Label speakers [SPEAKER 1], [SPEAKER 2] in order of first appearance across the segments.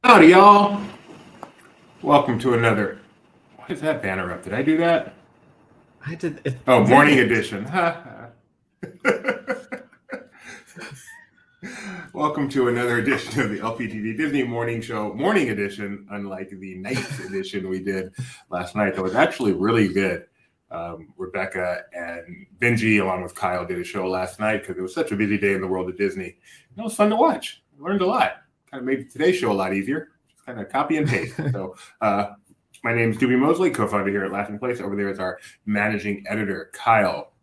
[SPEAKER 1] Howdy, y'all. Welcome to another. Why is that banner up? Did I do that?
[SPEAKER 2] I did. It
[SPEAKER 1] Oh, morning
[SPEAKER 2] didn't.
[SPEAKER 1] edition. Welcome to another edition of the LPTV Disney Morning Show, morning edition, unlike the night edition we did last night. That was actually really good. Rebecca and Benji, along with Kyle, did a show last night because it was such a busy day in the world of Disney. And it was fun to watch. I learned a lot. Kind of made today's show a lot easier. Just kind of copy and paste. So, my name is Doobie Mosley, co-founder here at Laughing Place. Over there is our managing editor, Kyle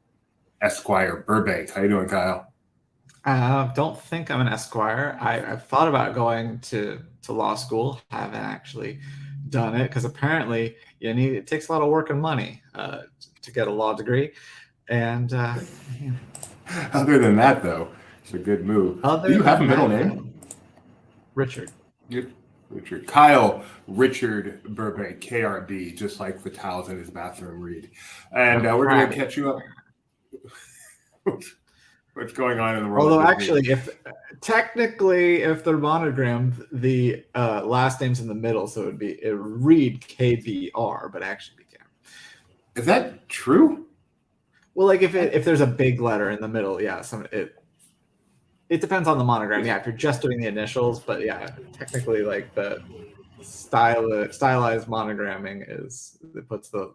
[SPEAKER 1] Esquire Burbank. How you doing, Kyle?
[SPEAKER 2] Don't think I'm an Esquire. I've thought about going to law school. Haven't actually done it because apparently it takes a lot of work and money to get a law degree. And
[SPEAKER 1] Other than that, though, it's a good move. Do you have a middle name?
[SPEAKER 2] Richard.
[SPEAKER 1] Richard. Kyle Richard Burbank, KRB, just like the towels in his bathroom read. And we're going to catch you up. What's going on in the world?
[SPEAKER 2] Although actually, if they're monogrammed, the last name's in the middle, so it would read KBR, but actually be Cameron.
[SPEAKER 1] Is that true?
[SPEAKER 2] Well, like if there's a big letter in the middle, yeah, it depends on the monogram. Yeah, if you're just doing the initials, but yeah, technically, like the stylized monogramming it puts the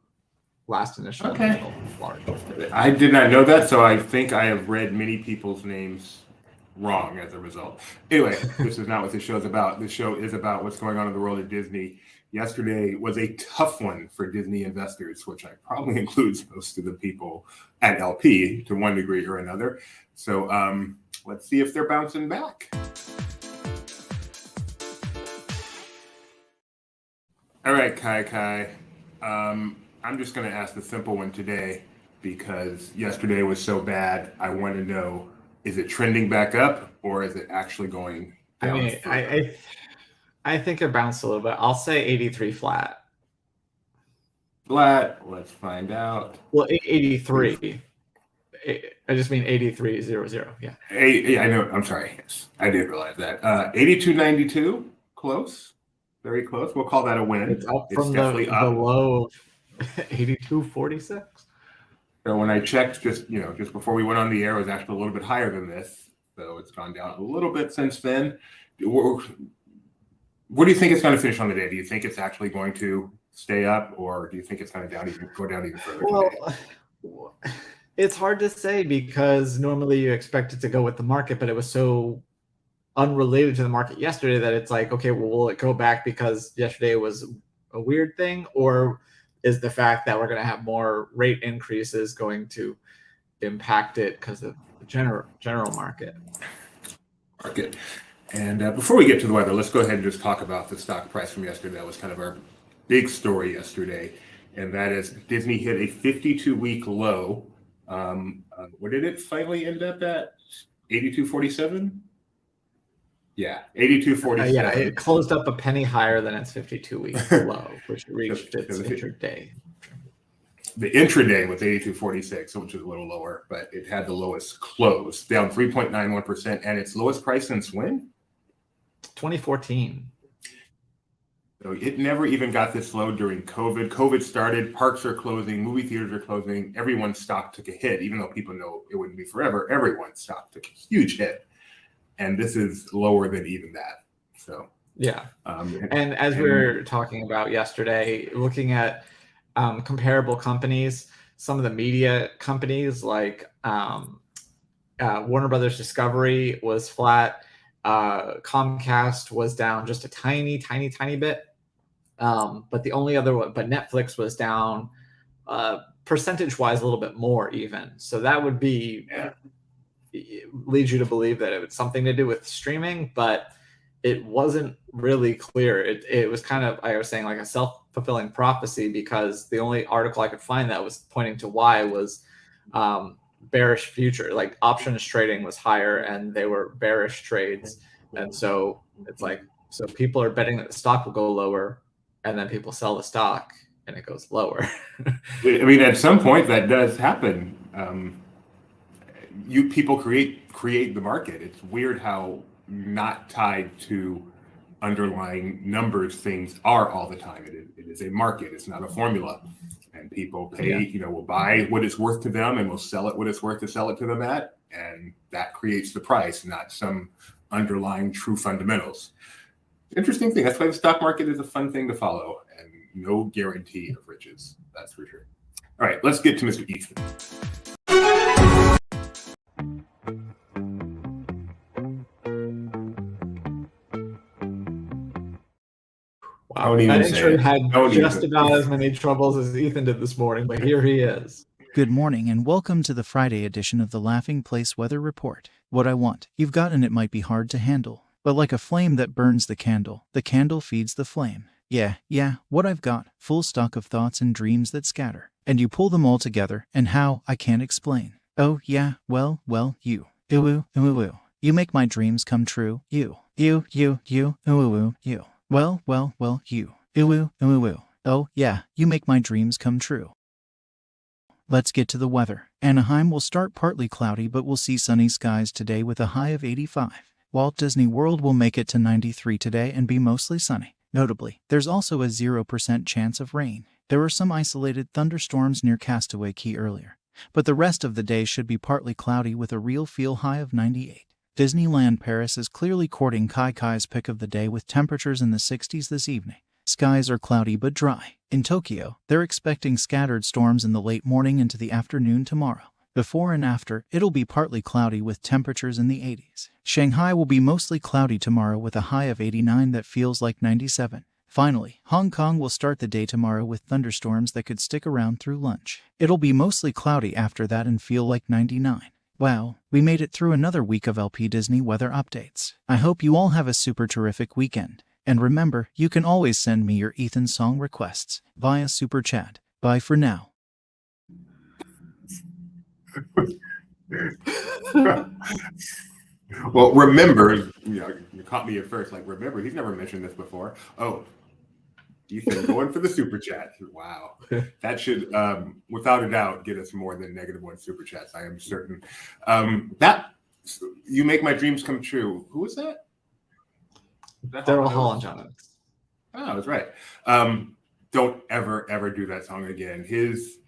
[SPEAKER 2] last initial in the middle large.
[SPEAKER 1] I did not know that, so I think I have read many people's names wrong as a result. Anyway, this is not what the show is about. The show is about what's going on in the world of Disney. Yesterday was a tough one for Disney investors, which probably includes most of the people at LP to one degree or another. So let's see if they're bouncing back. All right, Kai. I'm just going to ask the simple one today because yesterday was so bad. I want to know, is it trending back up or is it actually going down?
[SPEAKER 2] I mean, I think it bounced a little bit. I'll say 83 flat.
[SPEAKER 1] Flat. Let's find out.
[SPEAKER 2] Well, 83. I just mean 83.00. Yeah.
[SPEAKER 1] Yeah, I know. I'm sorry. Yes, I did realize that. 82.92. Close. Very close. We'll call that a win.
[SPEAKER 2] It's up from the low of 82.46.
[SPEAKER 1] So when I checked just before we went on the air, it was actually a little bit higher than this. So it's gone down a little bit since then. What do you think it's going to finish on the day? Do you think it's actually going to stay up, or do you think it's going to go down even further
[SPEAKER 2] today? It's hard to say because normally you expect it to go with the market, but it was so unrelated to the market yesterday that it's like, okay, well, will it go back because yesterday was a weird thing, or is the fact that we're going to have more rate increases going to impact it because of the general market?
[SPEAKER 1] And before we get to the weather, let's go ahead and just talk about the stock price from yesterday. That was kind of our big story yesterday, and that is Disney hit a 52-week low. What did it finally end up at? 82.47? Yeah, 82.47.
[SPEAKER 2] Yeah, it closed up a penny higher than its 52-week low, which reached its intraday.
[SPEAKER 1] The intraday was 82.46, which is a little lower, but it had the lowest close, down 3.91%, and its lowest price since when?
[SPEAKER 2] 2014.
[SPEAKER 1] So it never even got this low during COVID. COVID started, parks are closing, movie theaters are closing, everyone's stock took a hit, even though people know it wouldn't be forever. Everyone's stock took a huge hit. And this is lower than even that. So
[SPEAKER 2] yeah. And as we were talking about yesterday, looking at comparable companies, some of the media companies like Warner Brothers Discovery was flat. Comcast was down just a tiny bit. But the only other one, but Netflix was down percentage-wise a little bit more even. So that would be leads you to believe that it was something to do with streaming, but it wasn't really clear. It was kind of, I was saying, like a self-fulfilling prophecy, because the only article I could find that was pointing to why was bearish future, like options trading was higher and they were bearish trades. And so it's like, so people are betting that the stock will go lower, and then people sell the stock and it goes lower.
[SPEAKER 1] I mean, at some point that does happen. People create the market. It's weird how not tied to underlying numbers things are all the time. It is a market. It's not a formula. And people pay, will buy what it's worth to them and will sell it what it's worth to sell it to them at. And that creates the price, not some underlying true fundamentals. Interesting thing. That's why the stock market is a fun thing to follow and no guarantee of riches. That's for sure. All right, let's get to Mr. Ethan.
[SPEAKER 2] Wow, that intro had just about as many troubles as Ethan did this morning, but here he is.
[SPEAKER 3] Good morning and welcome to the Friday edition of the Laughing Place Weather Report. What I want, you've got, and it might be hard to handle. But like a flame that burns the candle feeds the flame. Yeah, what I've got, full stock of thoughts and dreams that scatter. And you pull them all together, and how, I can't explain. Oh yeah, well, you. Ooh. You make my dreams come true, you. You. You. Well, you. Ooh. Oh yeah, you make my dreams come true. Let's get to the weather. Anaheim will start partly cloudy, but we'll see sunny skies today with a high of 85. Walt Disney World will make it to 93 today and be mostly sunny. Notably, there's also a 0% chance of rain. There were some isolated thunderstorms near Castaway Cay earlier, but the rest of the day should be partly cloudy with a real feel high of 98. Disneyland Paris is clearly courting Kai's pick of the day with temperatures in the 60s this evening. Skies are cloudy but dry. In Tokyo, they're expecting scattered storms in the late morning into the afternoon tomorrow. Before and after, it'll be partly cloudy with temperatures in the 80s. Shanghai will be mostly cloudy tomorrow with a high of 89 that feels like 97. Finally, Hong Kong will start the day tomorrow with thunderstorms that could stick around through lunch. It'll be mostly cloudy after that and feel like 99. Wow, we made it through another week of LP Disney weather updates. I hope you all have a super terrific weekend. And remember, you can always send me your Ethan song requests via Super Chat. Bye for now.
[SPEAKER 1] Well, remember, you caught me at first. Like, remember, he's never mentioned this before. Oh, Ethan going for the super chat. Wow, that should, without a doubt, get us more than -1 super chats. I am certain. That you make my dreams come true. Who was that?
[SPEAKER 2] Daryl Hall John.
[SPEAKER 1] Oh, that's right. Don't ever do that song again. His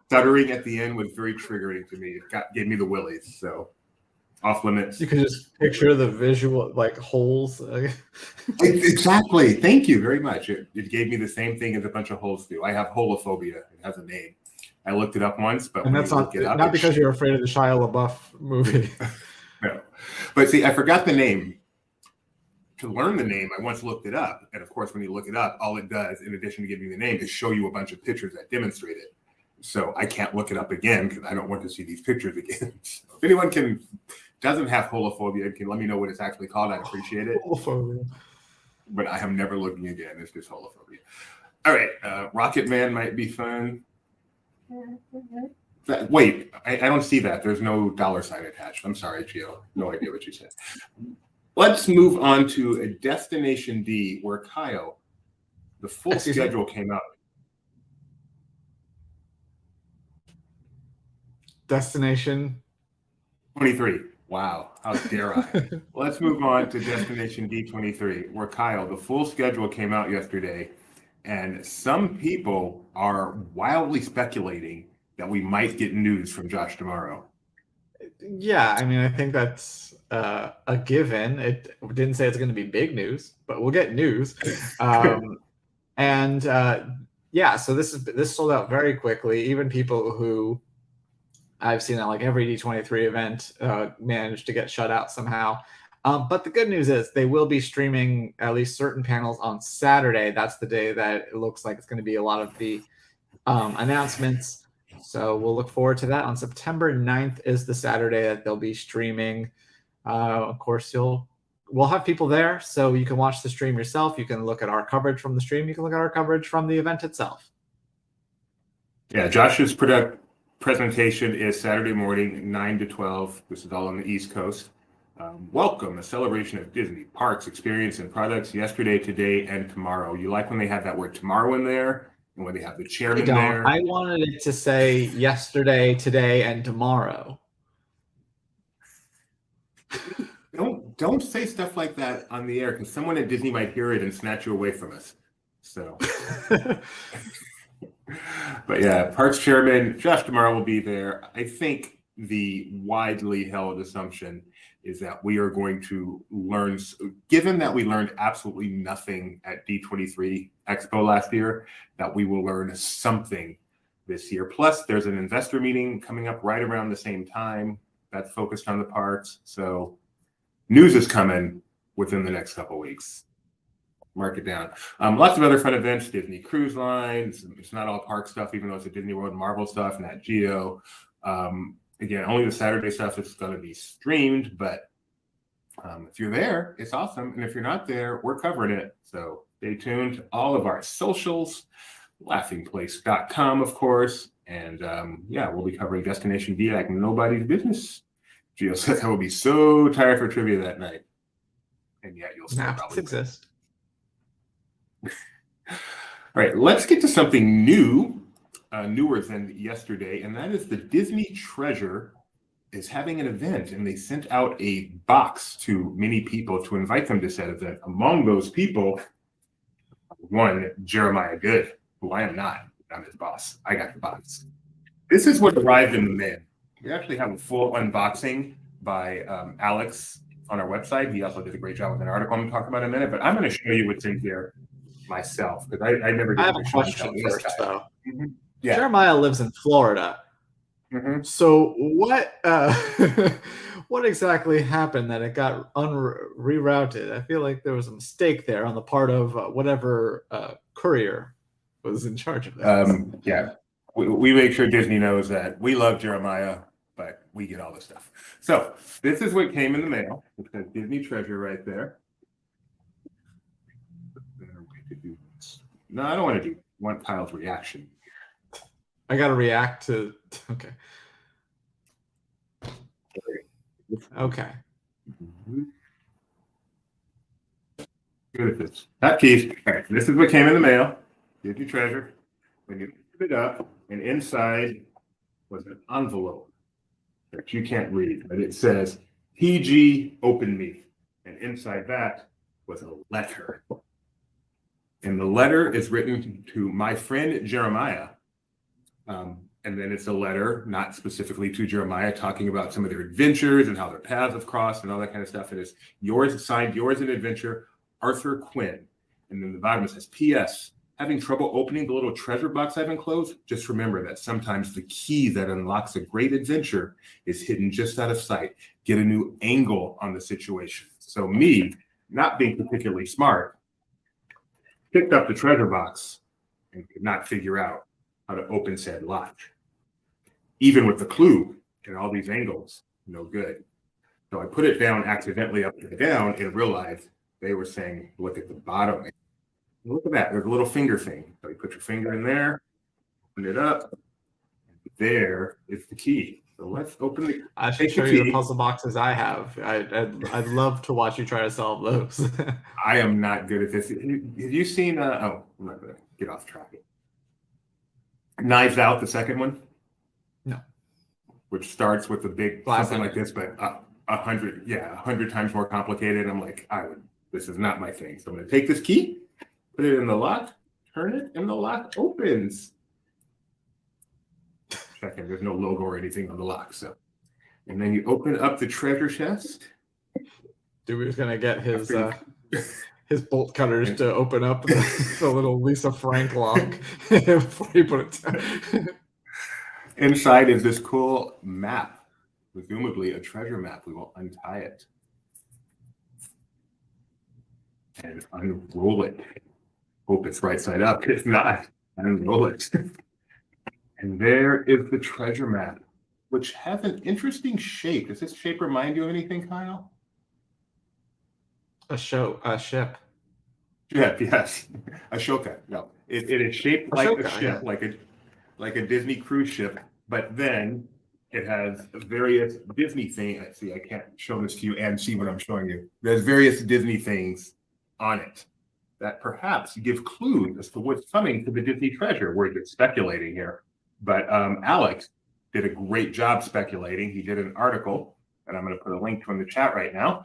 [SPEAKER 1] stuttering at the end was very triggering to me. It gave me the willies. So off limits.
[SPEAKER 2] You could just picture the visual, like holes.
[SPEAKER 1] Exactly. Thank you very much. It gave me the same thing as a bunch of holes do. I have holophobia. It has a name. I looked it up once, but
[SPEAKER 2] and that's not because you're afraid of the Shia LaBeouf movie.
[SPEAKER 1] No, but see, I forgot the name. To learn the name, I once looked it up, and of course, when you look it up, all it does, in addition to giving you the name, is show you a bunch of pictures that demonstrate it. So I can't look it up again because I don't want to see these pictures again. So if anyone doesn't have holophobia and can let me know what it's actually called, I'd appreciate it.
[SPEAKER 2] Holophobia.
[SPEAKER 1] But I am never looking again. It's just holophobia. All right, Rocket Man might be fun. Wait, I don't see that. There's no $sign attached. I'm sorry, Gio. No idea what you said. Let's move on to a Destination D where Kyle, the full schedule came out.
[SPEAKER 2] Destination
[SPEAKER 1] 23. Wow, how dare I? Let's move on to Destination D23 where Kyle, the full schedule came out yesterday, and some people are wildly speculating that we might get news from Josh tomorrow.
[SPEAKER 2] Yeah, I mean, I think that's a given. It didn't say it's going to be big news, but we'll get news. Yeah, so this sold out very quickly. Even people who I've seen at like every D23 event managed to get shut out somehow. But the good news is they will be streaming at least certain panels on Saturday. That's the day that it looks like it's going to be a lot of the announcements. So we'll look forward to that. On September 9th is the Saturday that they'll be streaming. Of course, we'll have people there, so you can watch the stream yourself. You can look at our coverage from the stream. You can look at our coverage from the event itself.
[SPEAKER 1] Yeah, Josh's presentation is Saturday morning, 9 to 12. This is all on the East Coast. Welcome, a celebration of Disney parks, experience, and products yesterday, today, and tomorrow. You like when they have that word tomorrow in there? And when they have the chairman there?
[SPEAKER 2] I wanted it to say yesterday, today, and tomorrow.
[SPEAKER 1] don't say stuff like that on the air because someone at Disney might hear it and snatch you away from us. So, but yeah, Parks Chairman Josh tomorrow will be there. I think the widely held assumption is that we are going to learn, given that we learned absolutely nothing at D23 Expo last year, that we will learn something this year. Plus, there's an investor meeting coming up right around the same time that's focused on the parks. So news is coming within the next couple of weeks. Mark it down. Lots of other fun events, Disney Cruise Lines. It's not all park stuff, even though it's a Disney World Marvel stuff, Nat Geo. Again, only the Saturday stuff is going to be streamed, but if you're there, it's awesome. And if you're not there, we're covering it. So stay tuned to all of our socials, laughingplace.com, of course. And yeah, we'll be covering Destination D like nobody's business. Gio says I will be so tired for trivia that night. And yet you'll still probably
[SPEAKER 2] exist.
[SPEAKER 1] All right, let's get to something new. Newer than yesterday, and that is the Disney Treasure is having an event, and they sent out a box to many people to invite them to said event. Among those people, one, Jeremiah Good, who I am not. I'm his boss. I got the box. This is what arrived in the mail. We actually have a full unboxing by Alex on our website. He also did a great job with an article I'm going to talk about in a minute, but I'm going to show you what's in here myself, because I never did.
[SPEAKER 2] I have a question first, though.
[SPEAKER 1] Mm-hmm. Yeah.
[SPEAKER 2] Jeremiah lives in Florida.
[SPEAKER 1] Mm-hmm.
[SPEAKER 2] So what what exactly happened that it got rerouted? I feel like there was a mistake there on the part of whatever courier was in charge of that.
[SPEAKER 1] Yeah, we make sure Disney knows that we love Jeremiah, but we get all the stuff. So this is what came in the mail. It says Disney Treasure right there. No, I don't want to do one Kyle's reaction.
[SPEAKER 2] I got to react to. Okay. Okay.
[SPEAKER 1] Good at this. That keys. All right. This is what came in the mail. Disney Treasure. When you open it up, and inside was an envelope that you can't read, but it says PG Open Me, and inside that was a letter. And the letter is written to my friend Jeremiah. And then it's a letter, not specifically to Jeremiah, talking about some of their adventures and how their paths have crossed and all that kind of stuff. It is yours, signed, yours an adventure, Arthur Quinn. And then the bottom it says, P.S. Having trouble opening the little treasure box I've enclosed? Just remember that sometimes the key that unlocks a great adventure is hidden just out of sight. Get a new angle on the situation. So me, not being particularly smart, picked up the treasure box and could not figure out how to open said lock. Even with the clue and all these angles, no good. So I put it down accidentally up and down and realized they were saying, look at the bottom. Look at that, there's a little finger thing. So you put your finger in there, open it up, and there is the key. So let's open the
[SPEAKER 2] I should show you the puzzle boxes I have. I'd love to watch you try to solve those.
[SPEAKER 1] I am not good at this. Have you seen, oh, I'm not going to get off track. Knives Out, the second one?
[SPEAKER 2] No.
[SPEAKER 1] Which starts with a big something like this, but 100 times more complicated. I'm like, this is not my thing. So I'm going to take this key, put it in the lock, turn it, and the lock opens. Second, there's no logo or anything on the lock. So, and then you open up the treasure chest.
[SPEAKER 2] Dude was going to get his bolt cutters to open up the little Lisa Frank lock before you put it down.
[SPEAKER 1] Inside is this cool map, presumably a treasure map. We will untie it and unroll it. Hope it's right side up. If not, unroll it. And there is the treasure map, which has an interesting shape. Does this shape remind you of anything, Kyle?
[SPEAKER 2] A ship.
[SPEAKER 1] Yeah, yes. Ahsoka. No, it is shaped like
[SPEAKER 2] Ahsoka,
[SPEAKER 1] a ship, yeah. like a Disney cruise ship, but then it has various Disney things. See, I can't show this to you and see what I'm showing you. There's various Disney things on it that perhaps give clues as to what's coming to the Disney treasure. We're just speculating here. But Alex did a great job speculating. He did an article, and I'm going to put a link to in the chat right now.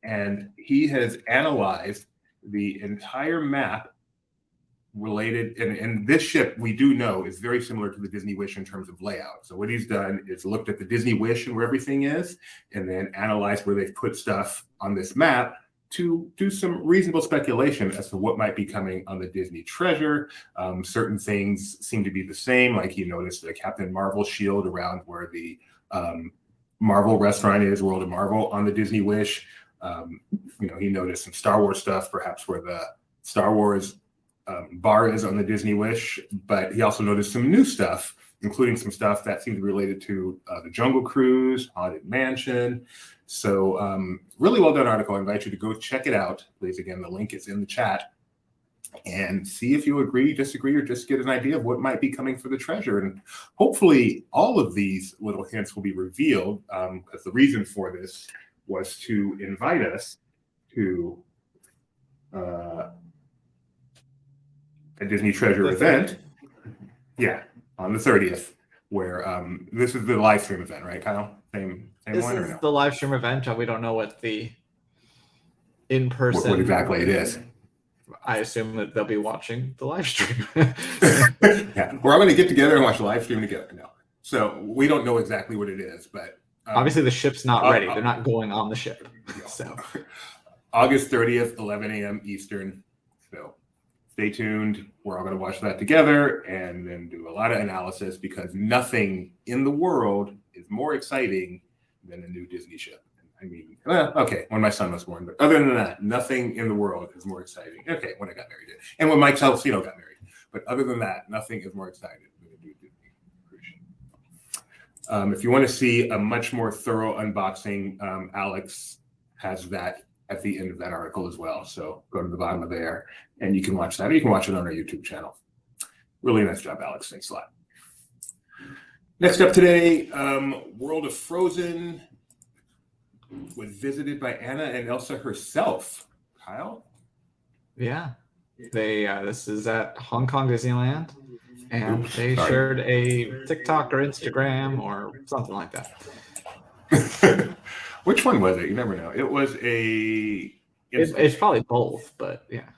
[SPEAKER 1] and he has analyzed the entire map related, and this ship we do know is very similar to the Disney Wish in terms of layout. So what he's done is looked at the Disney Wish and where everything is, and then analyzed where they've put stuff on this map to do some reasonable speculation as to what might be coming on the Disney Treasure. Certain things seem to be the same, like he noticed the Captain Marvel shield around where the Marvel restaurant is, World of Marvel, on the Disney Wish. He noticed some Star Wars stuff, perhaps where the Star Wars bar is on the Disney Wish, but he also noticed some new stuff, including some stuff that seemed to be related to the Jungle Cruise, Haunted Mansion. So really well done article. I invite you to go check it out. Please, again, the link is in the chat, and see if you agree, disagree, or just get an idea of what might be coming for the treasure. And hopefully all of these little hints will be revealed, because the reason for this was to invite us to a Disney Treasure event. Yeah, on the 30th, where this is the live stream event, right, Kyle? Same
[SPEAKER 2] This
[SPEAKER 1] one, or
[SPEAKER 2] is
[SPEAKER 1] no?
[SPEAKER 2] the live stream event. We don't know what the in-person.
[SPEAKER 1] What exactly it is.
[SPEAKER 2] I assume that they'll be watching the live stream.
[SPEAKER 1] Yeah, we're all going to get together and watch the live stream together. No, so we don't know exactly what it is, but
[SPEAKER 2] obviously the ship's not ready. They're not going on the ship. So
[SPEAKER 1] August 30th, 11 a.m. Eastern. So stay tuned. We're all going to watch that together and then do a lot of analysis, because nothing in the world is more exciting than a new Disney ship. I mean, well, okay, when my son was born, but other than that, nothing in the world is more exciting. Okay, when I got married, and when Mike Salvino got married, but other than that, nothing is more exciting than a new Disney cruise ship. If you want to see a much more thorough unboxing, Alex has that at the end of that article as well. So go to the bottom of there, and you can watch that, or you can watch it on our YouTube channel. Really nice job, Alex. Thanks a lot. Next up today, World of Frozen was visited by Anna and Elsa herself. Kyle?
[SPEAKER 2] yeah, they this is at Hong Kong Disneyland, and
[SPEAKER 1] Oops,
[SPEAKER 2] they
[SPEAKER 1] sorry.
[SPEAKER 2] shared a TikTok or Instagram or something like that.
[SPEAKER 1] Which one was it? You never know. It was a.
[SPEAKER 2] It's probably both, but yeah.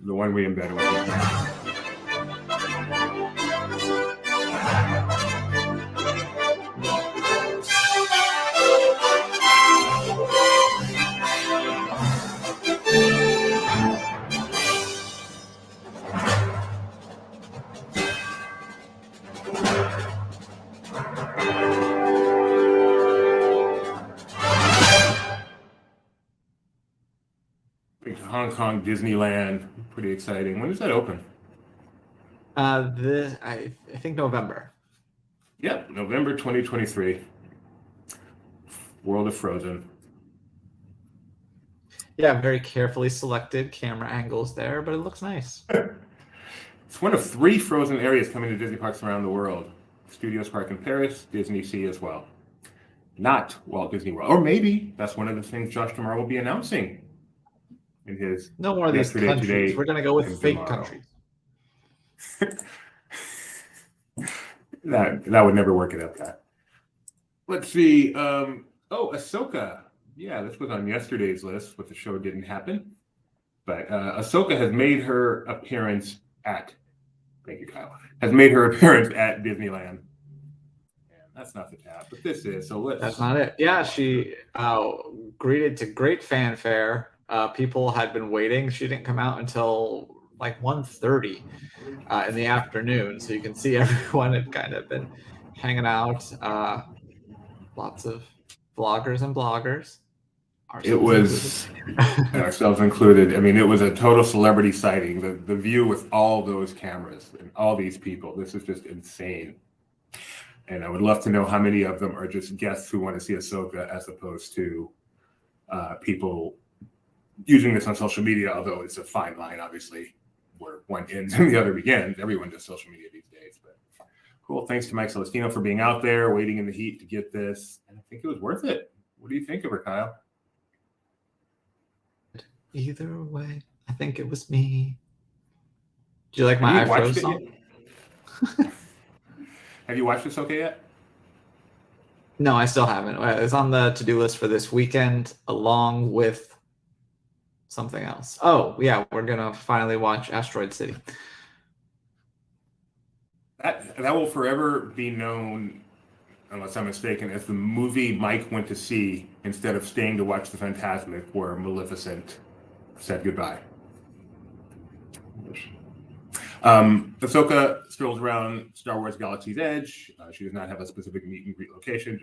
[SPEAKER 1] The one we embedded with. Hong Kong Disneyland, pretty exciting. When does that open?
[SPEAKER 2] I think November.
[SPEAKER 1] Yep, November 2023. World of Frozen.
[SPEAKER 2] Yeah, very carefully selected camera angles there, but it looks nice.
[SPEAKER 1] It's one of 3 Frozen areas coming to Disney parks around the world. Studios Park in Paris, Disney Sea as well. Not Walt Disney World. Or maybe that's one of the things Josh Tomorrow will be announcing in his
[SPEAKER 2] No more of these
[SPEAKER 1] Yesterday,
[SPEAKER 2] countries.
[SPEAKER 1] Today,
[SPEAKER 2] We're going to go with
[SPEAKER 1] and
[SPEAKER 2] fake
[SPEAKER 1] Tomorrow.
[SPEAKER 2] countries.
[SPEAKER 1] That would never work at Epcot. Let's see. Ahsoka. Yeah, this was on yesterday's list, but the show didn't happen. But Ahsoka has made her appearance at. Thank you, Kyle. Has made her appearance at Disneyland. And that's not the tab, but this is. So let's.
[SPEAKER 2] That's not it. Yeah, she greeted to great fanfare. People had been waiting. She didn't come out until like 1:30 in the afternoon, so you can see everyone had kind of been hanging out. Lots of vloggers and bloggers.
[SPEAKER 1] It was ourselves included. I mean, it was a total celebrity sighting. The view with all those cameras and all these people. This is just insane. And I would love to know how many of them are just guests who want to see Ahsoka, as opposed to people using this on social media. Although it's a fine line, obviously, where one ends and the other begins. Everyone does social media these days. But cool. Thanks to Mike Celestino for being out there, waiting in the heat to get this. And I think it was worth it. What do you think of her, Kyle?
[SPEAKER 2] Either way, I think it was me. Do you like my I Froze song?
[SPEAKER 1] Have you watched Ahsoka yet?
[SPEAKER 2] No, I still haven't. It's on the to-do list for this weekend, along with something else. Oh, yeah, we're gonna finally watch Asteroid City.
[SPEAKER 1] That will forever be known, unless I'm mistaken, as the movie Mike went to see instead of staying to watch The Fantasmic, where Maleficent said goodbye. Ahsoka strolls around Star Wars Galaxy's Edge. She does not have a specific meet and greet location,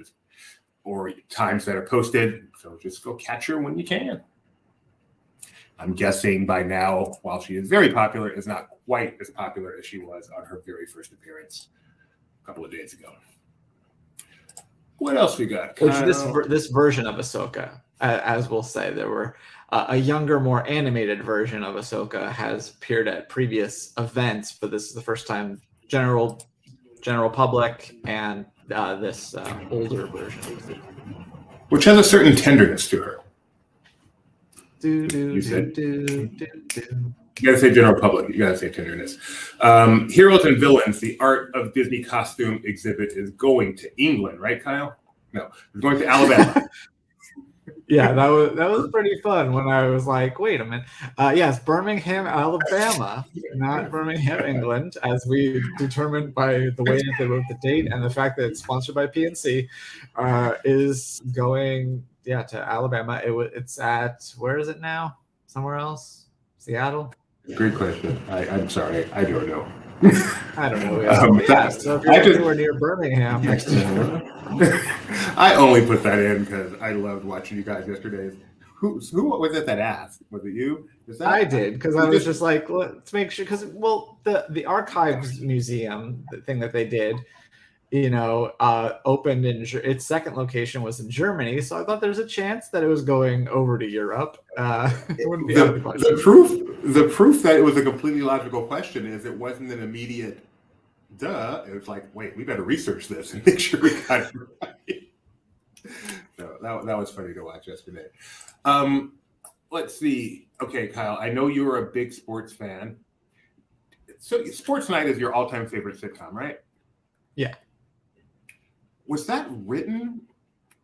[SPEAKER 1] or times that are posted. So just go catch her when you can. I'm guessing by now, while she is very popular, is not quite as popular as she was on her very first appearance a couple of days ago. What else we got?
[SPEAKER 2] Which this version of Ahsoka, as we'll say, there were a younger, more animated version of Ahsoka has appeared at previous events, but this is the first time general public and this older version,
[SPEAKER 1] which has a certain tenderness to her.
[SPEAKER 2] You
[SPEAKER 1] gotta say general public. You gotta say tenderness. Heroes and Villains, the Art of Disney Costume exhibit is going to England, right, Kyle? No, it's going to Alabama.
[SPEAKER 2] Yeah, that was pretty fun when I was like, wait a minute. Yes, Birmingham, Alabama, not Birmingham, England, as we determined by the way that they wrote the date and the fact that it's sponsored by PNC, is going, to Alabama. It's at, where is it now? Somewhere else? Seattle?
[SPEAKER 1] Great question. I'm sorry. I don't know.
[SPEAKER 2] I don't know. So if you're anywhere near Birmingham.
[SPEAKER 1] I only put that in because I loved watching you guys yesterday. Who was it that asked? Was it you?
[SPEAKER 2] I did, because I was just like, let's make sure, because the Archives Museum, the thing that they did, opened in its second location was in Germany, so I thought there's a chance that it was going over to Europe. It wouldn't be
[SPEAKER 1] the proof that it was a completely logical question is it wasn't an immediate duh. It was like, wait, we better research this and make sure we got it right. So that was funny to watch yesterday. Let's see. Okay, Kyle, I know you were a big sports fan. So Sports Night is your all-time favorite sitcom, right?
[SPEAKER 2] Yeah.
[SPEAKER 1] Was that written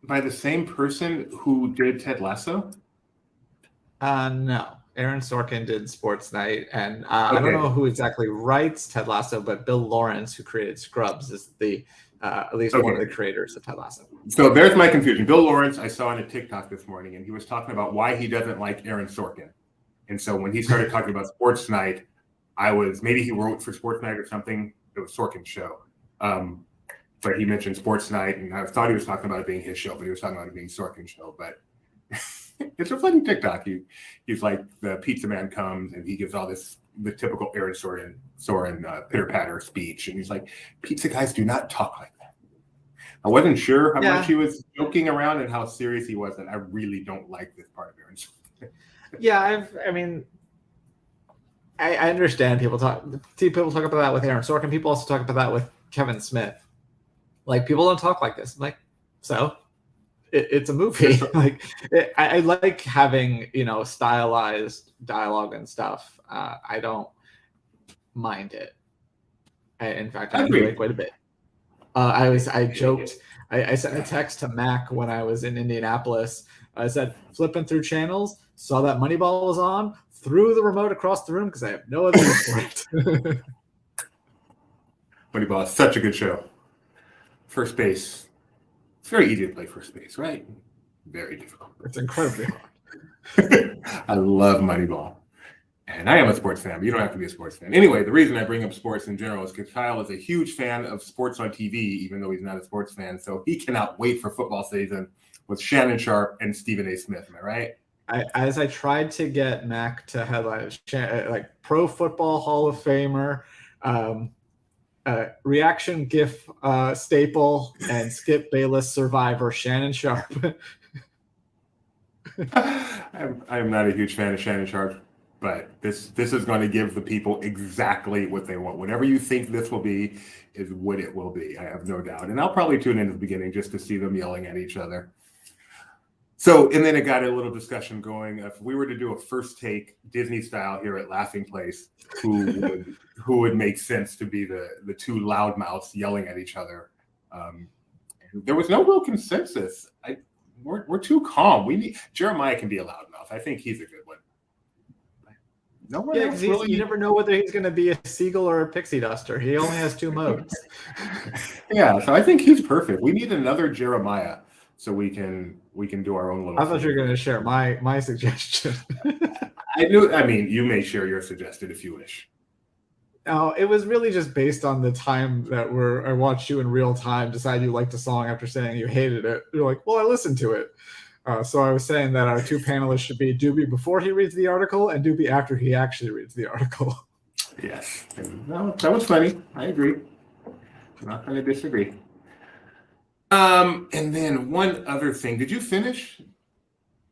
[SPEAKER 1] by the same person who did Ted Lasso?
[SPEAKER 2] No. Aaron Sorkin did Sports Night, and I don't know who exactly writes Ted Lasso, but Bill Lawrence, who created Scrubs, is at least one of the creators of Ted Lasso.
[SPEAKER 1] So there's my confusion. Bill Lawrence, I saw on a TikTok this morning, and he was talking about why he doesn't like Aaron Sorkin. And so when he started talking about Sports Night, maybe he wrote for Sports Night or something. It was Sorkin's show. But he mentioned Sports Night, and I thought he was talking about it being his show, but he was talking about it being Sorkin's show. But it's a funny TikTok. He's like, the pizza man comes and he gives all the typical Aaron Sorkin pitter patter speech, and he's like, pizza guys do not talk like that. I wasn't sure how much he was joking around and how serious he was, and I really don't like this part of Aaron Sorkin.
[SPEAKER 2] Yeah, I understand people talk about that with Aaron Sorkin. People also talk about that with Kevin Smith. Like, people don't talk like this. I'm like, so it's a movie. I like having, stylized dialogue and stuff. I don't mind it. In fact, I enjoy it quite a bit. I joked. I sent a text to Mac when I was in Indianapolis. I said, flipping through channels, saw that Moneyball was on, threw the remote across the room because I have no other use for it.
[SPEAKER 1] Moneyball is such a good show. First base. It's very easy to play first base, right? Very difficult.
[SPEAKER 2] It's incredibly hard.
[SPEAKER 1] I love Moneyball. And I am a sports fan, but you don't have to be a sports fan. Anyway, the reason I bring up sports in general is because Kyle is a huge fan of sports on TV, even though he's not a sports fan. So he cannot wait for football season with Shannon Sharp and Stephen A. Smith. Am I right?
[SPEAKER 2] As I tried to get Mac to headline, like Pro Football Hall of Famer, reaction GIF staple, and Skip Bayless survivor Shannon Sharp.
[SPEAKER 1] I am not a huge fan of Shannon Sharp, but this is going to give the people exactly what they want. Whatever you think this will be is what it will be. I have no doubt. And I'll probably tune in at the beginning just to see them yelling at each other. So, and then it got a little discussion going. If we were to do a first take Disney style here at Laughing Place, who would make sense to be the two loudmouths yelling at each other? There was no real consensus. We're too calm. We need Jeremiah can be a loudmouth. I think he's a good one. No one else
[SPEAKER 2] because
[SPEAKER 1] really.
[SPEAKER 2] you never know whether he's going to be a seagull or a pixie duster. He only has 2 modes.
[SPEAKER 1] Yeah, so I think he's perfect. We need another Jeremiah so we can do our own little.
[SPEAKER 2] I thought you were going to share my suggestion.
[SPEAKER 1] I mean, you may share your suggestion if you wish.
[SPEAKER 2] No, it was really just based on the time that I watched you in real time decide you liked a song after saying you hated it. You're like, well, I listened to it. So I was saying that our 2 panelists should be Doobie before he reads the article and Doobie after he actually reads the article.
[SPEAKER 1] Yes. No, that was funny. I agree. I'm not going to disagree. And then one other thing. Did you finish?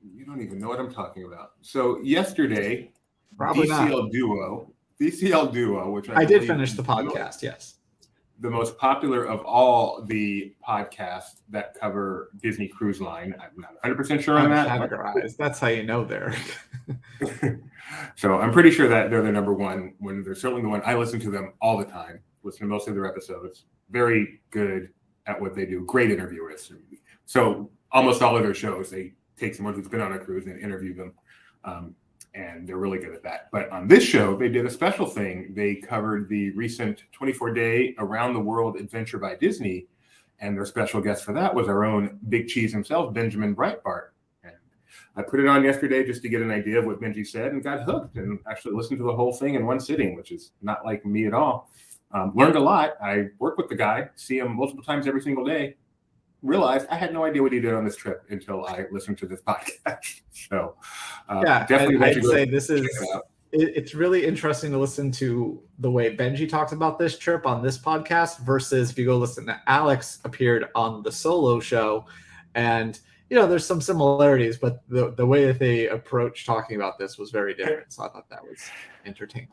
[SPEAKER 1] You don't even know what I'm talking about. So yesterday,
[SPEAKER 2] Probably
[SPEAKER 1] DCL Duo, which
[SPEAKER 2] I did finish the podcast, yes.
[SPEAKER 1] The most popular of all the podcasts that cover Disney Cruise Line. I'm not 100% sure on that.
[SPEAKER 2] Categorized. That's how you know they're.
[SPEAKER 1] So I'm pretty sure that they're the number one. When they're certainly the one. I listen to them all the time. Listen to most of their episodes. Very good at what they do. Great interviewers. So almost all of their shows, they take someone who's been on a cruise and interview them. And they're really good at that. But on this show, they did a special thing. They covered the recent 24-day Around the World adventure by Disney. And their special guest for that was our own Big Cheese himself, Benjamin Breitbart. And I put it on yesterday just to get an idea of what Benji said and got hooked and actually listened to the whole thing in one sitting, which is not like me at all. Learned a lot. I work with the guy, see him multiple times every single day. Realized I had no idea what he did on this trip until I listened to this podcast. So definitely
[SPEAKER 2] I'd say this is it's really interesting to listen to the way Benji talks about this trip on this podcast versus if you go listen to Alex appeared on the solo show. And there's some similarities, but the way that they approach talking about this was very different. So I thought that was entertaining.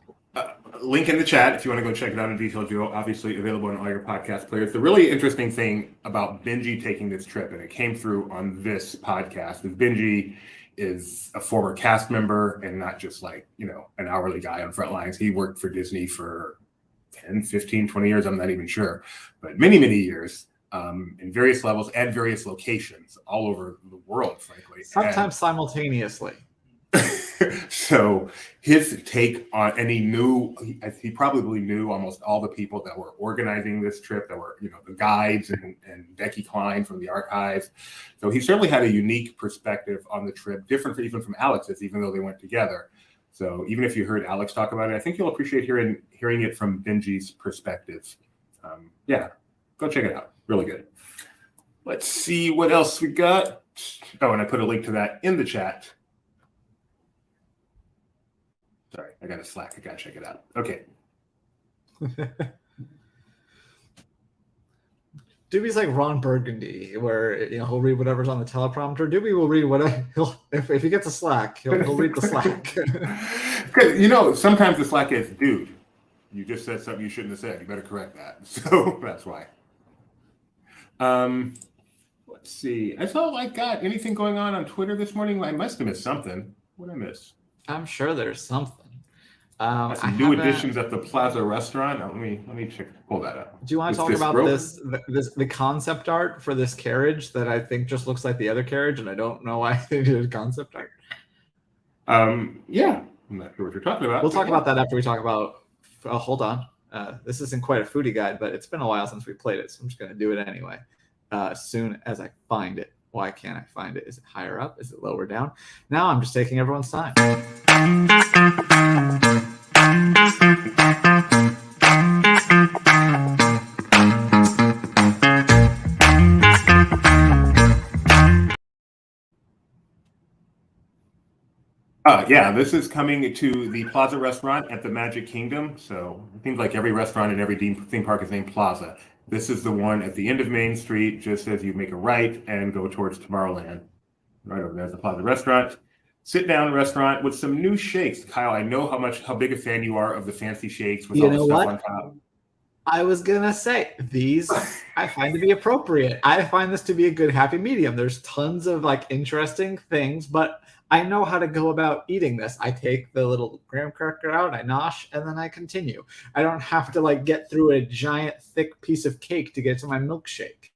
[SPEAKER 1] Link in the chat if you want to go check it out in detail, Joe. Obviously available on all your podcast players. The really interesting thing about Benji taking this trip, and it came through on this podcast, is Benji is a former cast member and not just like, an hourly guy on front lines. He worked for Disney for 10, 15, 20 years. I'm not even sure, but many, many years in various levels and various locations all over the world, frankly.
[SPEAKER 2] Sometimes simultaneously.
[SPEAKER 1] So his take on, and he probably knew almost all the people that were organizing this trip, that were, the guides and Becky Klein from the archives. So he certainly had a unique perspective on the trip, different even from Alex's, even though they went together. So even if you heard Alex talk about it, I think you'll appreciate hearing it from Benji's perspective. Go check it out. Really good. Let's see what else we got. Oh, and I put a link to that in the chat. Sorry, I got a Slack. I got to check it out. Okay.
[SPEAKER 2] Doobie's like Ron Burgundy, where he'll read whatever's on the teleprompter. Doobie will read whatever. If he gets a Slack, he'll read the Slack.
[SPEAKER 1] Sometimes the Slack is, dude, you just said something you shouldn't have said. You better correct that. So that's why. Let's see. That's all I got. Anything going on Twitter this morning? I must have missed something. What did I miss?
[SPEAKER 2] I'm sure there's something.
[SPEAKER 1] Some new additions at the Plaza Restaurant. Let me pull that up.
[SPEAKER 2] Do you want to talk about the concept art for this carriage that I think just looks like the other carriage, and I don't know why they did concept art?
[SPEAKER 1] Yeah, I'm not sure what you're talking about.
[SPEAKER 2] We'll talk about that after we talk about. Oh, hold on. This isn't quite a foodie guide, but it's been a while since we played it, so I'm just going to do it anyway. As soon as I find it. Why can't I find it? Is it higher up? Is it lower down? Now I'm just taking everyone's time.
[SPEAKER 1] This is coming to the Plaza Restaurant at the Magic Kingdom. So it seems like every restaurant in every theme park is named Plaza. This is the one at the end of Main Street, just as you make a right and go towards Tomorrowland. Right over there's the Plaza Restaurant. Sit-down restaurant with some new shakes. Kyle, I know how big a fan you are of the fancy shakes with all the stuff on top.
[SPEAKER 2] I was going to say, these I find to be appropriate. I find this to be a good happy medium. There's tons of interesting things, but I know how to go about eating this. I take the little graham cracker out, I nosh, and then I continue. I don't have to get through a giant thick piece of cake to get to my milkshake.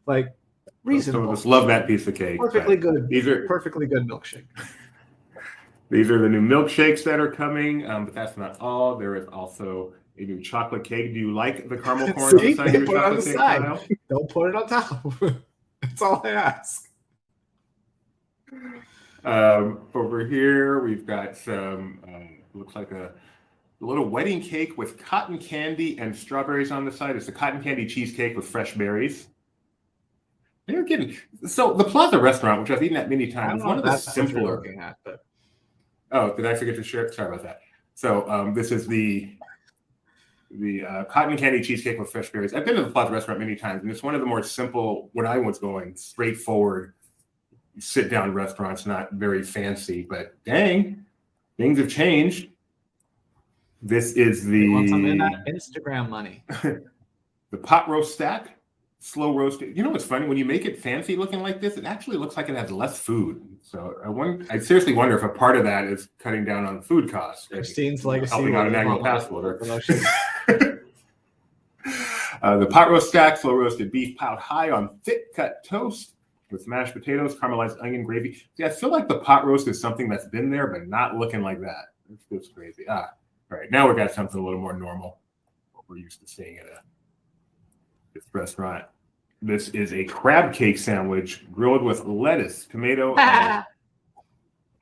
[SPEAKER 2] like
[SPEAKER 1] Some
[SPEAKER 2] reasonable,
[SPEAKER 1] of us love that piece of cake.
[SPEAKER 2] perfectly
[SPEAKER 1] but
[SPEAKER 2] good,
[SPEAKER 1] These are
[SPEAKER 2] perfectly good milkshake.
[SPEAKER 1] These are the new milkshakes that are coming, but that's not all. There is also a new chocolate cake. Do you like the caramel corn on the
[SPEAKER 2] See,
[SPEAKER 1] side of your
[SPEAKER 2] put it on
[SPEAKER 1] chocolate
[SPEAKER 2] the
[SPEAKER 1] cake,
[SPEAKER 2] side.
[SPEAKER 1] Kyle?
[SPEAKER 2] Don't put it on top. That's all I ask.
[SPEAKER 1] Over here, we've got some, looks like a little wedding cake with cotton candy and strawberries on the side. It's a cotton candy cheesecake with fresh berries. They're getting so the Plaza Restaurant, which I've eaten at many
[SPEAKER 2] I
[SPEAKER 1] times,
[SPEAKER 2] don't
[SPEAKER 1] is
[SPEAKER 2] know
[SPEAKER 1] one
[SPEAKER 2] if
[SPEAKER 1] of the
[SPEAKER 2] that's what you're
[SPEAKER 1] simpler.
[SPEAKER 2] looking at, but
[SPEAKER 1] Oh, did I forget to share? Sorry about that. So this is the cotton candy cheesecake with fresh berries. I've been to the Plaza Restaurant many times, and it's one of the more simple, when I was going, straightforward, sit-down restaurants, not very fancy. But dang, things have changed. This is
[SPEAKER 2] they want some in
[SPEAKER 1] the
[SPEAKER 2] that Instagram money.
[SPEAKER 1] the pot roast stack, slow roasted. You know what's funny? When you make it fancy looking like this, it actually looks like it has less food. So I seriously wonder if a part of that is cutting down on food costs.
[SPEAKER 2] Christine's legacy,
[SPEAKER 1] helping out an
[SPEAKER 2] will live
[SPEAKER 1] annual
[SPEAKER 2] on
[SPEAKER 1] pass
[SPEAKER 2] with
[SPEAKER 1] holder.
[SPEAKER 2] promotion.
[SPEAKER 1] The pot roast stack, slow roasted beef piled high on thick cut toast with mashed potatoes, caramelized onion gravy. See, I feel like the pot roast is something that's been there, but not looking like that. It feels crazy. All right. Now we've got something a little more normal, what we're used to seeing at this restaurant. This is a crab cake sandwich grilled with lettuce, tomato, and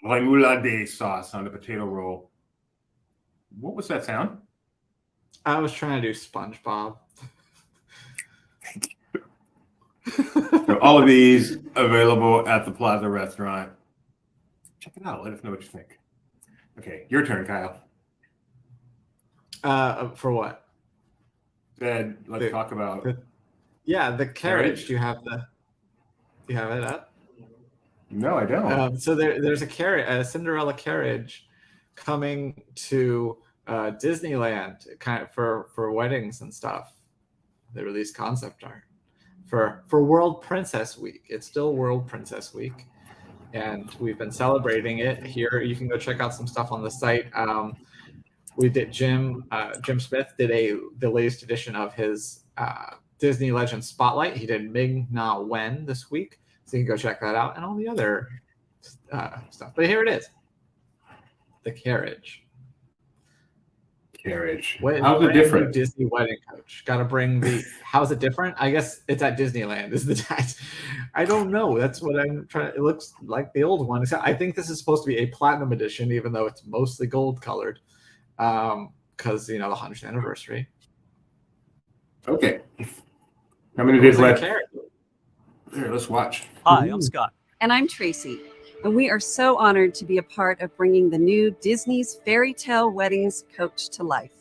[SPEAKER 1] remoulade sauce on the potato roll. What was that sound?
[SPEAKER 2] I was trying to do SpongeBob.
[SPEAKER 1] So all of these available at the Plaza Restaurant. Check it out. Let us know what you think. Okay, your turn, Kyle.
[SPEAKER 2] For what?
[SPEAKER 1] Let's talk about.
[SPEAKER 2] The carriage. Do you have it up?
[SPEAKER 1] No, I don't.
[SPEAKER 2] So there's a Cinderella Carriage coming to Disneyland, kind of for weddings and stuff. They released concept art for World Princess Week. It's still World Princess Week, and we've been celebrating it here. You can go check out some stuff on the site. We did Jim Smith did the latest edition of his Disney Legends Spotlight. He did Ming Na Wen this week, so you can go check that out and all the other stuff. But here it is, the carriage.
[SPEAKER 1] How's it different?
[SPEAKER 2] Disney wedding coach. Got to bring the. How's it different? I guess it's at Disneyland. Is the tax? I don't know. That's what I'm trying. It looks like the old one. I think this is supposed to be a platinum edition, even though it's mostly gold colored, because the 100th anniversary.
[SPEAKER 1] Okay. How many days left?
[SPEAKER 2] Here,
[SPEAKER 1] let's watch.
[SPEAKER 4] Hi, I'm Scott.
[SPEAKER 5] And I'm Tracy. And we are so honored to be a part of bringing the new Disney's Fairy Tale Weddings coach to life.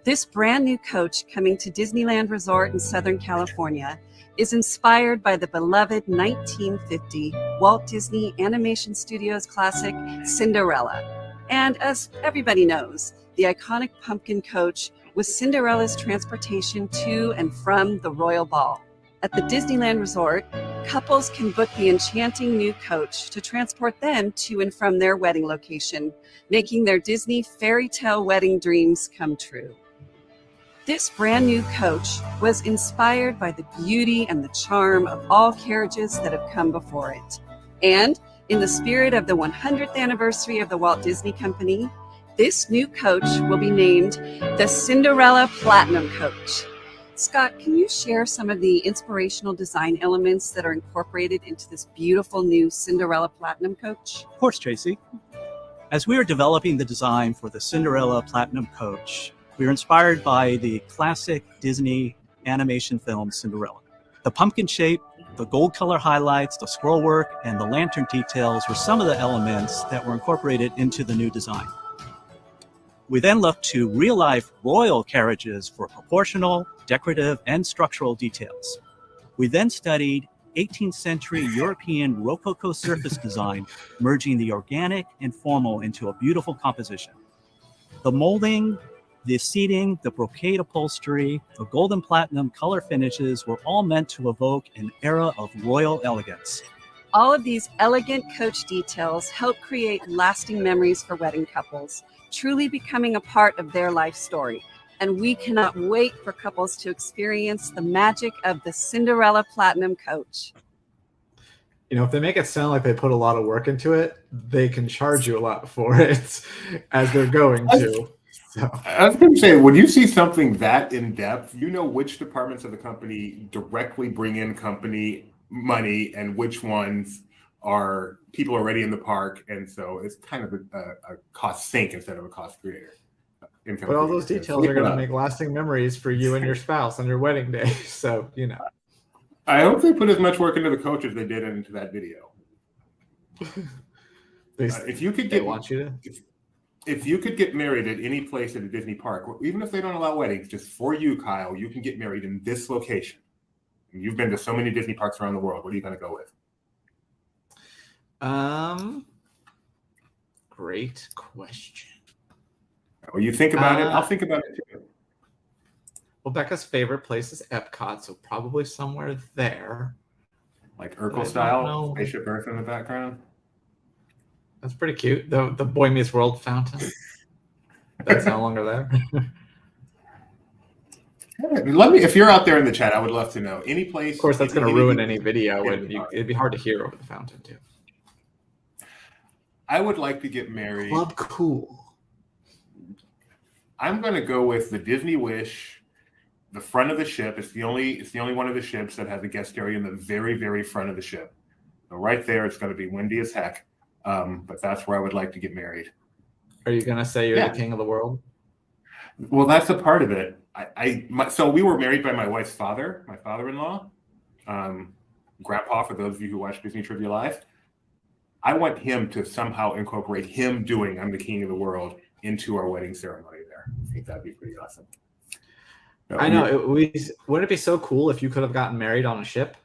[SPEAKER 5] This brand new coach coming to Disneyland Resort in Southern California is inspired by the beloved 1950 Walt Disney Animation Studios classic Cinderella. And as everybody knows, the iconic pumpkin coach was Cinderella's transportation to and from the royal ball. At the Disneyland Resort, couples can book the enchanting new coach to transport them to and from their wedding location, making their Disney fairy tale wedding dreams come true. This brand new coach was inspired by the beauty and the charm of all carriages that have come before it. And in the spirit of the 100th anniversary of the Walt Disney Company, this new coach will be named the Cinderella Platinum Coach. Scott, can you share some of the inspirational design elements that are incorporated into this beautiful new Cinderella Platinum Coach?
[SPEAKER 4] Of course, Tracy. As we are developing the design for the Cinderella Platinum Coach, we are inspired by the classic Disney animation film Cinderella. The pumpkin shape, the gold color highlights, the scroll work, and the lantern details were some of the elements that were incorporated into the new design. We then looked to real-life royal carriages for proportional, decorative, and structural details. We then studied 18th century European Rococo surface design, merging the organic and formal into a beautiful composition. The molding, the seating, the brocade upholstery, the gold and platinum color finishes were all meant to evoke an era of royal elegance.
[SPEAKER 5] All of these elegant coach details help create lasting memories for wedding couples, truly becoming a part of their life story. and we cannot wait for couples to experience the magic of the Cinderella Platinum Coach.
[SPEAKER 2] You know, if they make it sound like they put a lot of work into it, they can charge you a lot for it, as they're going to. So.
[SPEAKER 1] I was going to say, when you see something that in depth, you know which departments of the company directly bring in company money and which ones are people already in the park. And so it's kind of a cost sink instead of a cost creator.
[SPEAKER 2] But all those details are going to make lasting memories for you and your spouse on your wedding day. So, you know.
[SPEAKER 1] I hope they put as much work into the coach as they did into that video. If you could get,
[SPEAKER 2] want you to.
[SPEAKER 1] If you could get married at any place at a Disney park, even if they don't allow weddings, just for you, Kyle, you can get married in this location. You've been to so many Disney parks around the world. What are you going to go with?
[SPEAKER 2] Great question.
[SPEAKER 1] Well, you think about it. I'll think about it too.
[SPEAKER 2] Well, Becca's favorite place is Epcot, so probably somewhere there.
[SPEAKER 1] Like Urkel style, Spaceship Earth in the background.
[SPEAKER 2] That's pretty cute. The Boy Meets World fountain. That's no longer there.
[SPEAKER 1] Let me, if you're out there in the chat, I would love to know any place.
[SPEAKER 2] Of course, that's going to ruin any video, and it'd be hard to hear over the fountain too.
[SPEAKER 1] I would like to get married.
[SPEAKER 2] Club Cool.
[SPEAKER 1] I'm going to go with the Disney Wish, the front of the ship. It's the only one of the ships that has a guest area in the very, very front of the ship. So right there, it's going to be windy as heck. But that's where I would like to get married.
[SPEAKER 2] Are you going to say you're the king of the world?
[SPEAKER 1] Well, that's a part of it. So we were married by my wife's father, my father-in-law, Grandpa, for those of you who watch Disney Trivia Live. I want him to somehow incorporate him doing "I'm the king of the world" into our wedding ceremony there. I think that'd be pretty awesome.
[SPEAKER 2] I know. Wouldn't it be so cool if you could have gotten married on a ship?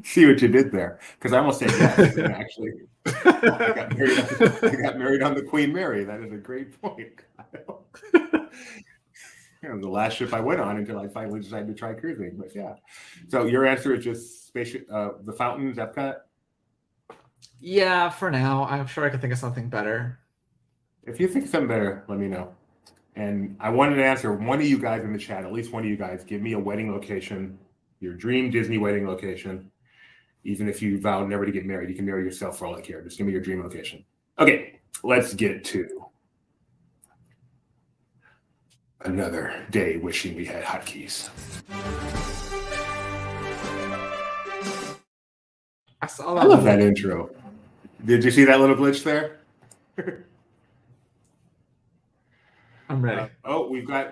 [SPEAKER 1] See what you did there, because I almost said yes. And actually, I got married on the Queen Mary. That is a great point. The last ship I went on until I finally decided to try cruising. But yeah, so your answer is just spaceship, the fountains, Epcot.
[SPEAKER 2] Yeah, for now. I'm sure I could think of something better.
[SPEAKER 1] If you think of something better, let me know. And I wanted to answer one of you guys in the chat, at least one of you guys, give me a wedding location, your dream Disney wedding location. Even if you vowed never to get married, you can marry yourself for all I care. Just give me your dream location. Okay, let's get to another day wishing we had hotkeys.
[SPEAKER 2] I saw that.
[SPEAKER 1] I love that intro. Did you see that little glitch there?
[SPEAKER 2] I'm ready.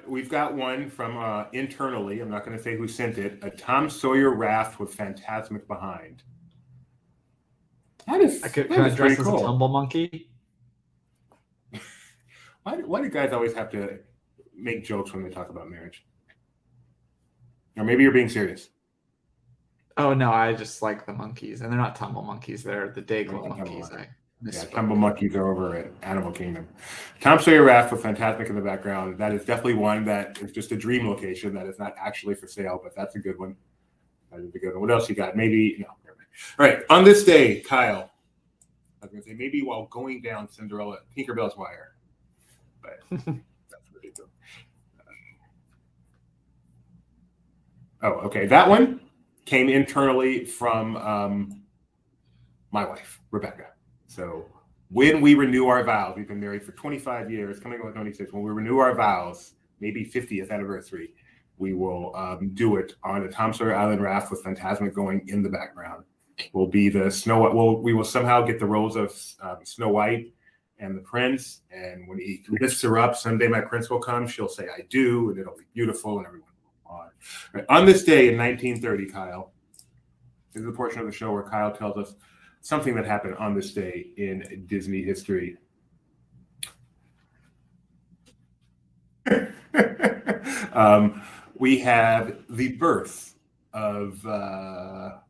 [SPEAKER 1] We've got one from internally. I'm not going to say who sent it. A Tom Sawyer raft with Fantasmic behind. That is.
[SPEAKER 2] Can I dress as a tumble monkey?
[SPEAKER 1] Why do guys always have to make jokes when they talk about marriage? Or maybe you're being serious.
[SPEAKER 2] Oh no, I just like the monkeys, and they're not tumble monkeys. They're the Dayglow monkeys.
[SPEAKER 1] Tumble monkeys are over at Animal Kingdom. Tom Sawyer raft with Fantasmic in the background. That is definitely one that is just a dream location that is not actually for sale, but that's a good one. That is a good one. What else you got? Maybe no. All right. On this day, Kyle, I was going to say maybe while going down Tinkerbell's wire, but that's ridiculous. Okay. That one came internally from my wife, Rebecca. So when we renew our vows, we've been married for 25 years, coming on 26. When we renew our vows, maybe 50th anniversary, we will do it on a Tom Sawyer Island raft with Fantasmic going in the background. Will be the Snow. We will somehow get the roles of Snow White and the Prince. And when he lifts her up, someday my Prince will come. She'll say, "I do," and it'll be beautiful, and everyone will on. Right. On this day in 1930, Kyle, this is the portion of the show where Kyle tells us something that happened on this day in Disney history. We have the birth of not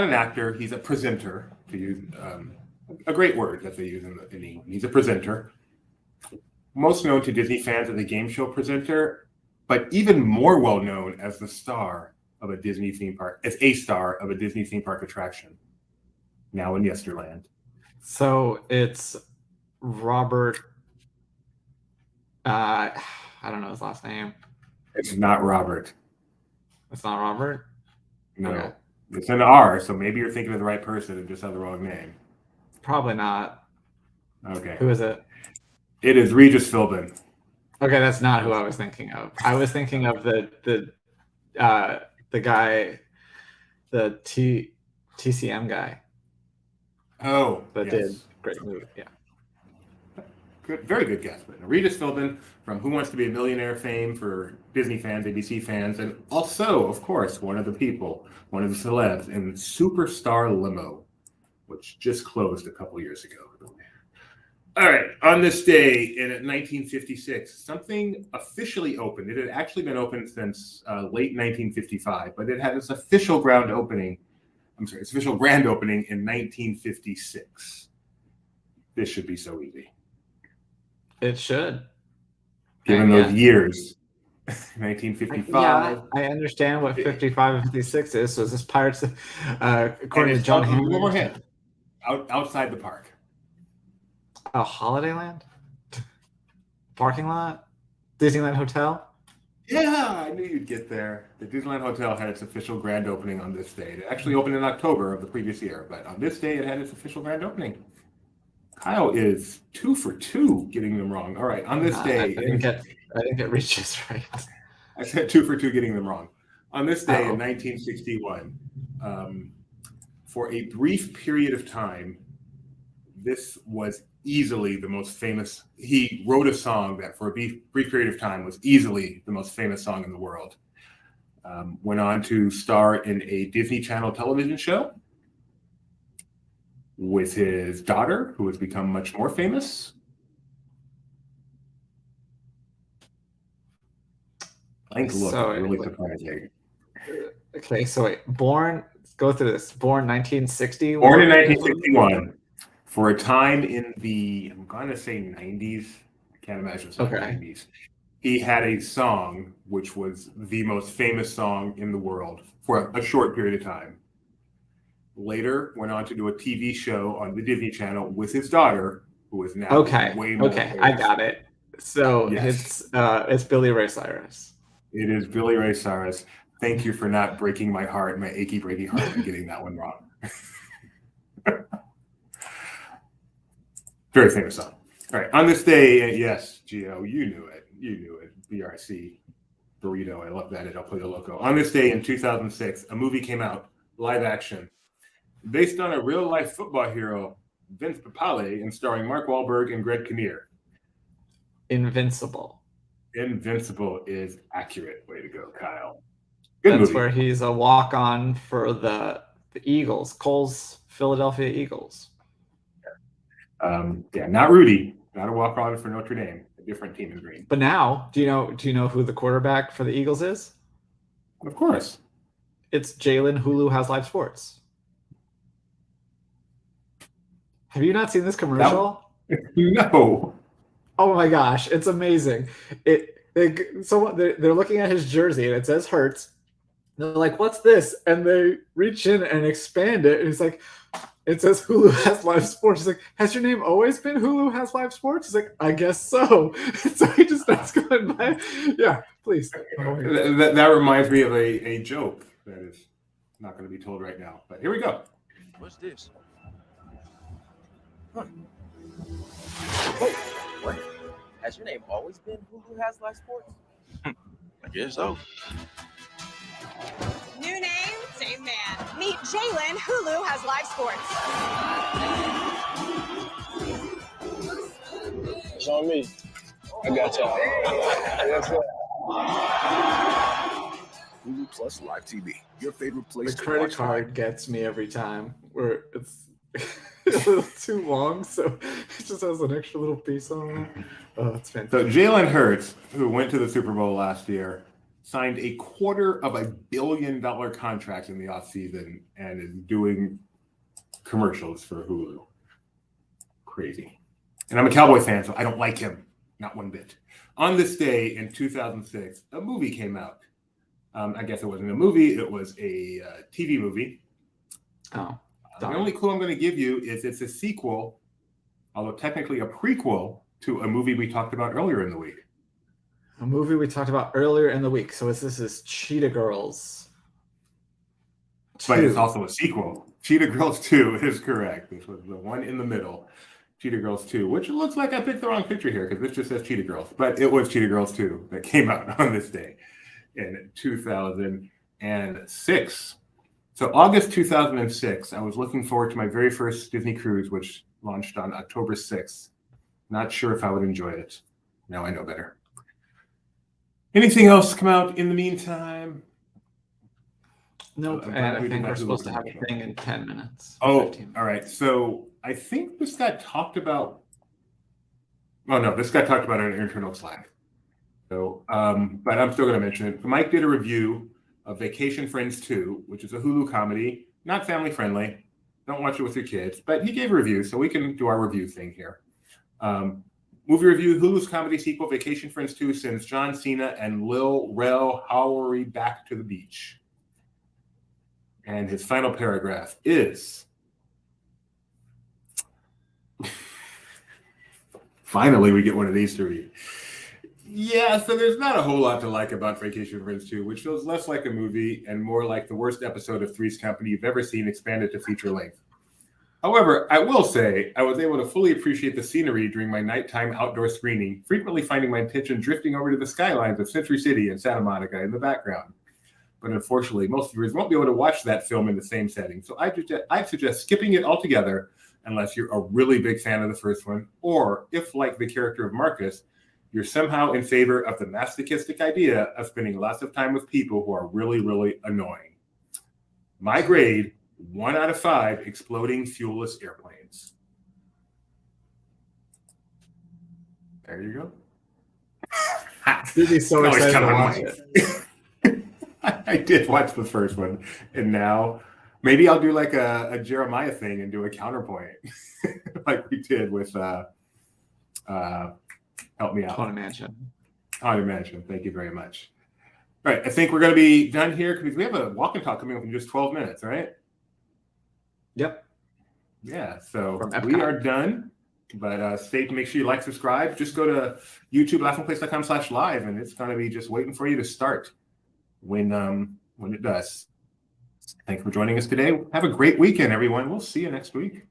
[SPEAKER 1] an actor, he's a presenter, to use a great word that they use in England. He's a presenter. Most known to Disney fans as a game show presenter, but even more well known as the star of a Disney theme park, as a star of a Disney theme park attraction, now in Yesterland.
[SPEAKER 2] So it's Robert I don't know his last name.
[SPEAKER 1] It's not Robert.
[SPEAKER 2] It's not Robert.
[SPEAKER 1] No.
[SPEAKER 2] Okay.
[SPEAKER 1] It's an R, so maybe you're thinking of the right person and just have the wrong name.
[SPEAKER 2] Probably not.
[SPEAKER 1] Okay.
[SPEAKER 2] Who is it?
[SPEAKER 1] It is Regis Philbin.
[SPEAKER 2] Okay, that's not who I was thinking of. I was thinking of the guy, the TCM guy
[SPEAKER 1] Oh,
[SPEAKER 2] that
[SPEAKER 1] yes.
[SPEAKER 2] did great movie. Yeah.
[SPEAKER 1] Good, very good guess. But Regis Philbin from Who Wants to Be a Millionaire fame for Disney fans, ABC fans, and also, of course, one of the people, one of the celebs in Superstar Limo, which just closed a couple years ago. All right, on this day in 1956, something officially opened. It had actually been open since late 1955, but it had its official grand opening. Its official grand opening in 1956. This should be so easy.
[SPEAKER 2] It should.
[SPEAKER 1] Given those years, 1955.
[SPEAKER 2] Yeah, I understand what 55 and 56 is. So is this Pirates? According to John Hammond.
[SPEAKER 1] One more hint. Outside the park.
[SPEAKER 2] Oh, Holiday Land? Parking lot? Disneyland Hotel?
[SPEAKER 1] Yeah, I knew you'd get there. The Disneyland Hotel had its official grand opening on this day. It actually opened in October of the previous year, but on this day it had its official grand opening. Kyle is 2 for 2 getting them wrong. All right, on this day...
[SPEAKER 2] I didn't get Regis right.
[SPEAKER 1] I said 2 for 2 getting them wrong. On this day in 1961, for a brief period of time, this was easily the most famous. He wrote a song that for a brief period of time was easily the most famous song in the world. Went on to star in a Disney Channel television show with his daughter, who has become much more famous. Blank look, really surprising.
[SPEAKER 2] Okay, so wait, go through this. Born 1960?
[SPEAKER 1] Born in 1961. For a time in the, I'm going to say 90s. I can't imagine it's not 90s. He had a song which was the most famous song in the world for a short period of time. Later, went on to do a TV show on the Disney Channel with his daughter, who is now way more famous.
[SPEAKER 2] I got it. So it's Billy Ray Cyrus.
[SPEAKER 1] It is Billy Ray Cyrus. Thank you for not breaking my heart, my achy, breaky heart, and getting that one wrong. Very famous song. All right. On this day, yes, Gio, you knew it. BRC, Burrito. I love that at El Pollo Loco. On this day in 2006, a movie came out, live action, based on a real-life football hero, Vince Papale, and starring Mark Wahlberg and Greg Kinnear.
[SPEAKER 2] Invincible.
[SPEAKER 1] Invincible is accurate. Way to go, Kyle.
[SPEAKER 2] Good movie. Where he's a walk-on for the Eagles, Cole's Philadelphia Eagles.
[SPEAKER 1] Not Rudy, not a walk-on for Notre Dame, a different team in green.
[SPEAKER 2] But now, do you know who the quarterback for the Eagles is?
[SPEAKER 1] Of course.
[SPEAKER 2] It's Jalen Hulu Has Live Sports. Have you not seen this commercial?
[SPEAKER 1] No.
[SPEAKER 2] Oh my gosh, it's amazing. They're looking at his jersey and it says Hurts. They're like, "What's this?" And they reach in and expand it. And he's like, "It says Hulu Has Live Sports." He's like, "Has your name always been Hulu Has Live Sports?" He's like, "I guess so." So he just starts going by. Yeah, please.
[SPEAKER 1] That reminds me of a joke that is not going to be told right now. But here we go.
[SPEAKER 6] What's this? Huh. Wait, what? Has your name always been Hulu Has Live Sports? I guess so.
[SPEAKER 7] New name, same man. Meet Jalen, Hulu Has Live Sports.
[SPEAKER 8] It's on me. I got y'all.
[SPEAKER 9] Hulu Plus Live TV, your favorite place
[SPEAKER 2] The
[SPEAKER 9] to
[SPEAKER 2] credit
[SPEAKER 9] watch.
[SPEAKER 2] card gets me every time where it's a little too long, so it just has an extra little piece on it. Oh, it's fantastic.
[SPEAKER 1] So Jalen Hurts, who went to the Super Bowl last year, signed a $250 million contract in the offseason and is doing commercials for Hulu. Crazy. And I'm a Cowboy fan, so I don't like him. Not one bit. On this day in 2006, a movie came out. I guess it wasn't a movie. It was a TV movie.
[SPEAKER 2] Oh.
[SPEAKER 1] The only clue I'm going to give you is it's a sequel, although technically a prequel, to a movie we talked about earlier in the week.
[SPEAKER 2] A movie we talked about earlier in the week. So this is Cheetah Girls.
[SPEAKER 1] But it's
[SPEAKER 2] 2.
[SPEAKER 1] also a sequel. Cheetah Girls 2 is correct. This was the one in the middle. Cheetah Girls 2, which looks like I picked the wrong picture here because this just says Cheetah Girls. But it was Cheetah Girls 2 that came out on this day in 2006. So August 2006, I was looking forward to my very first Disney cruise, which launched on October 6th. Not sure if I would enjoy it. Now I know better. Anything else come out in the meantime?
[SPEAKER 2] Nope.
[SPEAKER 1] I'm
[SPEAKER 2] And
[SPEAKER 1] glad
[SPEAKER 2] I
[SPEAKER 1] we did
[SPEAKER 2] think
[SPEAKER 1] not
[SPEAKER 2] we're
[SPEAKER 1] do
[SPEAKER 2] supposed
[SPEAKER 1] the
[SPEAKER 2] to have a
[SPEAKER 1] commercial.
[SPEAKER 2] thing in 10 minutes.
[SPEAKER 1] Oh,
[SPEAKER 2] 15 minutes.
[SPEAKER 1] all right. So I think this got talked about. Oh no, this got talked about on an internal Slack. So, but I'm still going to mention it. Mike did a review of Vacation Friends 2, which is a Hulu comedy, not family friendly. Don't watch it with your kids, but he gave a review, so we can do our review thing here. Movie review: Hulu's comedy sequel Vacation Friends 2 sends John Cena and Lil Rel Howery back to the beach. And his final paragraph is, finally we get one of these to read. Yeah, so there's not a whole lot to like about Vacation Friends 2, which feels less like a movie and more like the worst episode of Three's Company you've ever seen expanded to feature length. However, I will say I was able to fully appreciate the scenery during my nighttime outdoor screening, frequently finding my attention drifting over to the skylines of Century City and Santa Monica in the background. But unfortunately, most viewers won't be able to watch that film in the same setting, so I'd suggest skipping it altogether unless you're a really big fan of the first one, or if, like the character of Marcus, you're somehow in favor of the masochistic idea of spending lots of time with people who are really, really annoying. My grade: 1 out of 5 exploding fuelless airplanes. There you go.
[SPEAKER 2] You'd be so
[SPEAKER 1] Always
[SPEAKER 2] excited
[SPEAKER 1] count
[SPEAKER 2] to
[SPEAKER 1] on
[SPEAKER 2] watch
[SPEAKER 1] Mike.
[SPEAKER 2] it.
[SPEAKER 1] I did watch the first one, and now maybe I'll do like a Jeremiah thing and do a counterpoint, like we did with help me out.
[SPEAKER 2] Haunted Mansion.
[SPEAKER 1] Haunted Mansion. Thank you very much. All right, I think we're going to be done here because we have a walk and talk coming up in just 12 minutes. All right.
[SPEAKER 2] Yep.
[SPEAKER 1] Yeah. So
[SPEAKER 2] From
[SPEAKER 1] we
[SPEAKER 2] Epcot.
[SPEAKER 1] are done. But make sure you like, subscribe. Just go to YouTube, laughingplace.com/live, and it's going to be just waiting for you to start when it does. Thanks for joining us today. Have a great weekend, everyone. We'll see you next week.